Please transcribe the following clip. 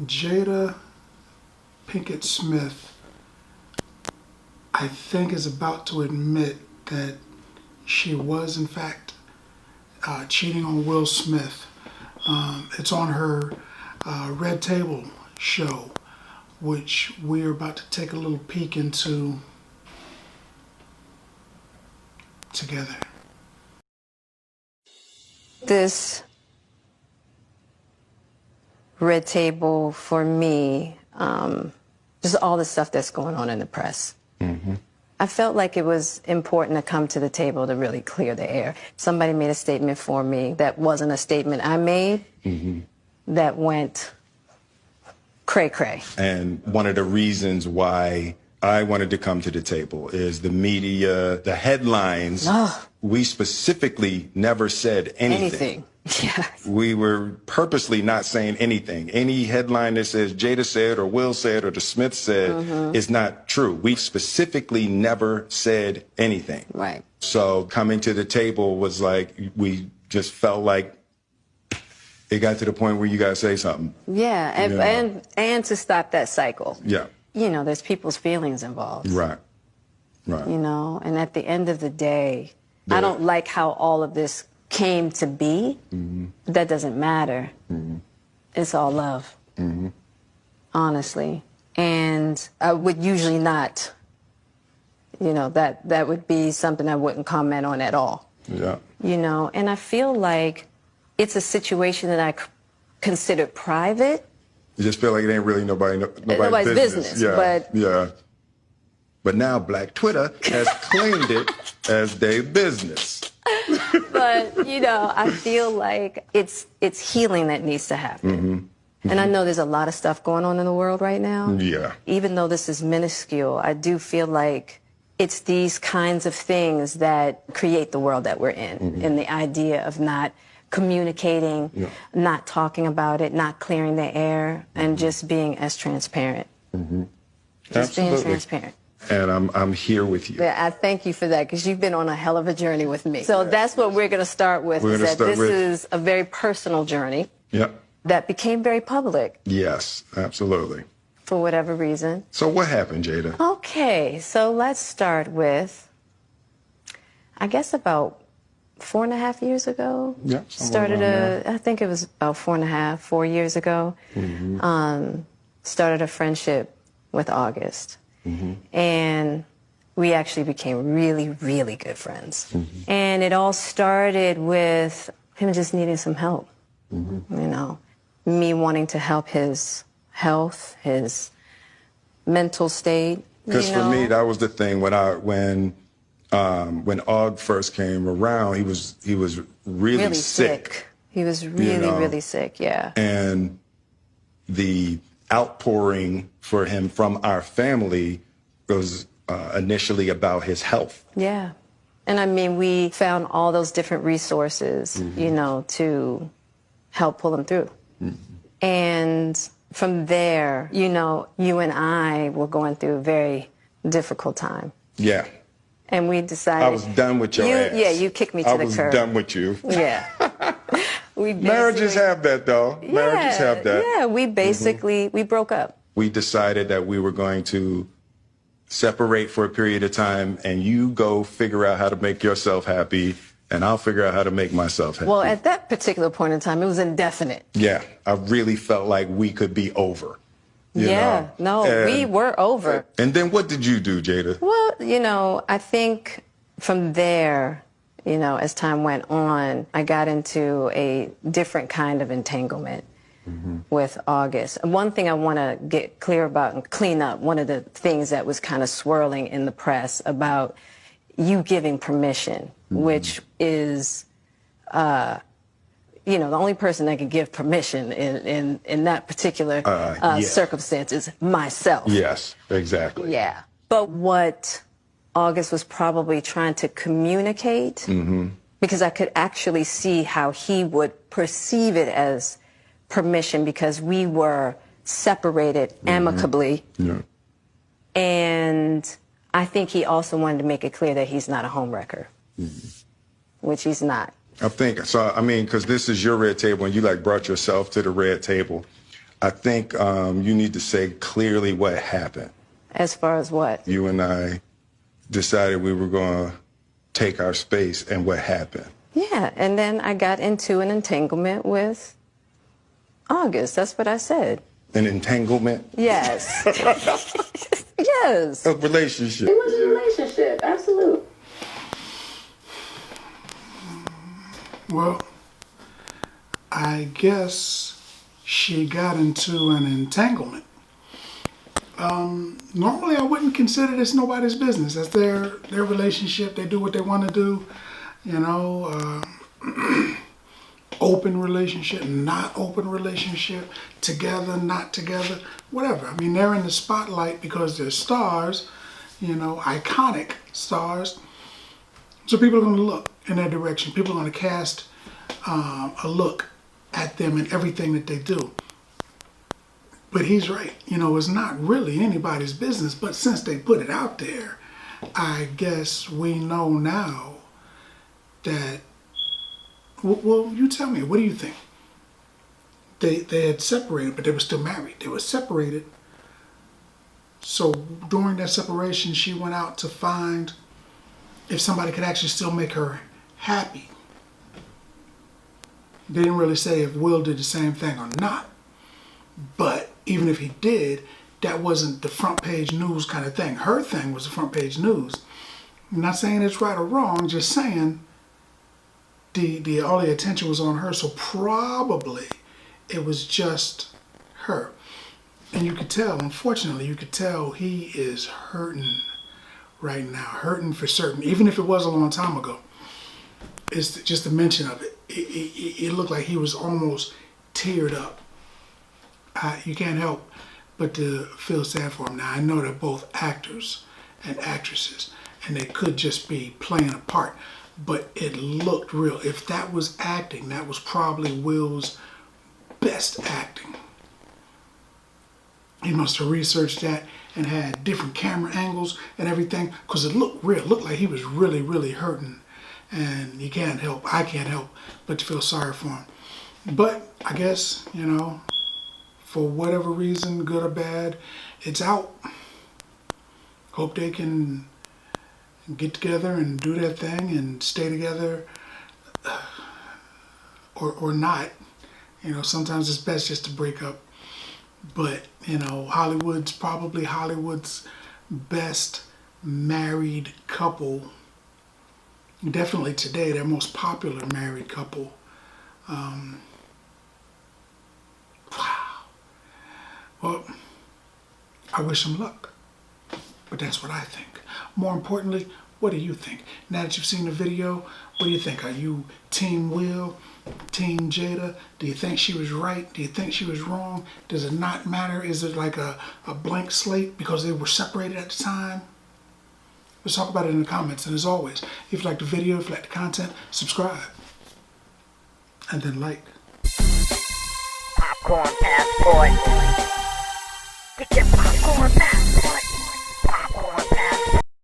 Jada Pinkett-Smith, I think, is about to admit that she was, in fact, cheating on Will Smith. It's on her Red Table show, which we are about to take a little peek into together. This Red Table for me, just all the stuff that's going on in the press. Mm-hmm. I felt like it was important to come to the table to really clear the air. Somebody made a statement for me that wasn't a statement I made, that went cray-cray. And one of the reasons why I wanted to come to the table is the media, the headlines. We specifically never said anything. Yes. We were purposely not saying anything. Any headline that says Jada said or Will said or the Smith said is not true. We specifically never said anything. Right. So coming to the table was like, we just felt like it got to the point where you got to say something. Yeah, and to stop that cycle. Yeah. You know, there's people's feelings involved. Right. Right. You know, and at the end of the day, I don't like how all of this came to be. That doesn't matter. It's all love. Honestly. And I would usually not, you know, that would be something I wouldn't comment on at all. Yeah. You know, and I feel like it's a situation that I consider private. You just feel like it ain't really nobody's business. Yeah, But now Black Twitter has claimed it as their business. But, you know, I feel like it's healing that needs to happen. And I know there's a lot of stuff going on in the world right now. Yeah. Even though this is minuscule, I do feel like it's these kinds of things that create the world that we're in. And the idea of not communicating, not talking about it, not clearing the air, and just being as transparent. Just being transparent. And I'm here with you. Yeah, I thank you for that, because you've been on a hell of a journey with me. So that's what we're going to start with, is that this is a very personal journey that became very public. Yes, absolutely. For whatever reason. So what happened, Jada? Okay, so let's start with, I guess about 4.5 years ago. Yeah. I think it was about 4 years ago. Started a friendship with August. And we actually became really, really good friends. And it all started with him just needing some help. You know, me wanting to help his health, his mental state. Because for me, that was the thing. When Aug first came around, he was really sick. He was really sick, yeah. And the outpouring for him from our family was initially about his health. Yeah. And I mean, we found all those different resources, you know, to help pull him through. And from there, you know, you and I were going through a very difficult time. Yeah. And we decided... I was done with your ass. Yeah, you kicked me to the curb. I was done with you. Yeah. Marriages have that, though. Marriages have that. Yeah, we basically, we broke up. We decided that we were going to separate for a period of time, and you go figure out how to make yourself happy, and I'll figure out how to make myself happy. Well, at that particular point in time, it was indefinite. Yeah, I really felt like we could be over. You know? We were over. And then what did you do, Jada? Well, you know, I think from there, you know, as time went on, I got into a different kind of entanglement with August. And one thing I want to get clear about and clean up, one of the things that was kind of swirling in the press about you giving permission, which is, you know, the only person that can give permission in that particular circumstance is myself. Yes, exactly. Yeah. But what August was probably trying to communicate, because I could actually see how he would perceive it as permission, because we were separated amicably. And I think he also wanted to make it clear that he's not a homewrecker. which he's not. I think so. I mean, because this is your red table, and you like brought yourself to the red table. I think you need to say clearly what happened. As far as what? You and I decided we were going to take our space, and what happened. Yeah, and then I got into an entanglement with August. That's what I said. An entanglement? Yes. Yes. A relationship. It was a relationship, absolutely. Well, I guess she got into an entanglement. Normally I wouldn't consider this nobody's business. That's their relationship. They do what they want to do. You know, open relationship, not open relationship, together, not together, whatever. I mean, they're in the spotlight because they're stars, you know, iconic stars. So people are going to look in their direction. People are going to cast a look at them and everything that they do. But he's right. You know, it's not really anybody's business. But since they put it out there, I guess we know now that, well, you tell me, what do you think? They had separated, but they were still married. They were separated. So during that separation, she went out to find if somebody could actually still make her happy. They didn't really say if Will did the same thing or not. But even if he did, that wasn't the front page news kind of thing. Her thing was the front page news. I'm not saying it's right or wrong, just saying all the attention was on her, so probably it was just her. And you could tell, unfortunately, you could tell he is hurting right now, hurting for certain, even if it was a long time ago. It's just the mention of it. It looked like he was almost teared up. You can't help but to feel sad for him. Now, I know they're both actors and actresses, and they could just be playing a part, but it looked real. If that was acting, that was probably Will's best acting. He must have researched that and had different camera angles and everything, because it looked real. It looked like he was really, really hurting. And I can't help but to feel sorry for him. But I guess, you know, for whatever reason, good or bad, it's out. Hope they can get together and do their thing and stay together, or not. You know, sometimes it's best just to break up. But, you know, Hollywood's probably Hollywood's best married couple. Definitely today, their most popular married couple. Wow. Well, I wish them luck. But that's what I think. More importantly, what do you think? Now that you've seen the video, what do you think? Are you Team Will? Team Jada? Do you think she was right? Do you think she was wrong? Does it not matter? Is it like a blank slate because they were separated at the time? Let's talk about it in the comments. And as always, if you like the video, if you like the content, subscribe. And then like. Popcorn passport. Get your popcorn passport. Popcorn passport.